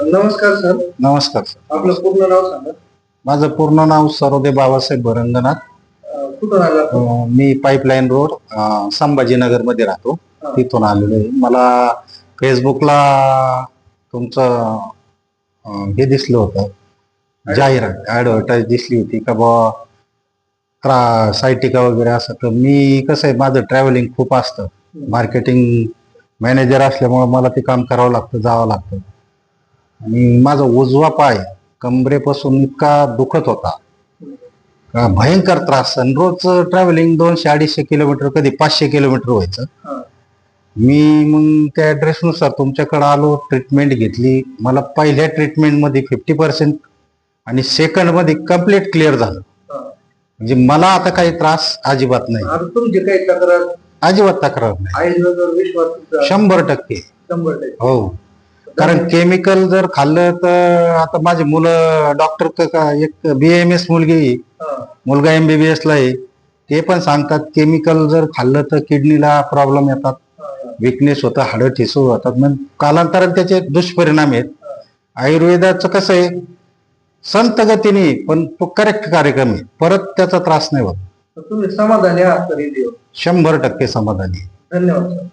नमस्कार सर. नमस्कार सर. आपलं पूर्ण नाव सांगा. माझं पूर्ण नाव सरोदे बाबासाहेब रंगनाथ. कुठून आला आपण? मी पाईपलाईन रोड संभाजीनगर मध्ये राहतो. तिथून आलेलो आहे. मला फेसबुकला तुमचं हे दिसलं होतं, जाहिरात ऍडव्हर्टाईज दिसली होती का सायटिका वगैरे असं. तर मी कसं आहे, माझं ट्रॅव्हलिंग खूप असतं. मार्केटिंग मॅनेजर असल्यामुळे मला ते काम करावं लागतं, जावं लागतं. आणि माझा उजवा पाय कमरेपासून इतका दुखत होता का भयंकर त्रास. आणि रोज ट्रॅव्हलिंग 200-250 किलोमीटर, कधी 500 किलोमीटर व्हायचं. मी मग त्या ॲड्रेसनुसार तुमच्याकडे आलो, ट्रीटमेंट घेतली. मला पहिल्या ट्रीटमेंटमध्ये 50% आणि सेकंडमध्ये कम्प्लीट क्लिअर झालं. म्हणजे मला आता काही त्रास अजिबात नाही. आता तुमची काही तक्रार? अजिबात तक्रार नाही. आयुर्वेदावर विश्वास? 100%. 100%. हो. कारण केमिकल जर खाल्लं तर, आता माझी मुलं डॉक्टर, एक BAMS मुलगी, मुलगा MBBS ला आहे. ते पण सांगतात केमिकल जर खाल्लं तर किडनीला प्रॉब्लेम येतात, विकनेस होतं, हाडं ठिसूळ होतात. मग कालांतराने त्याचे दुष्परिणाम आहेत. आयुर्वेदाचं कसं आहे, संत गतीने पण तो करेक्ट कार्यक्रम आहे, परत त्याचा त्रास नाही होत. तुम्ही समाधानी आहात? 100% समाधानी. धन्यवाद सर.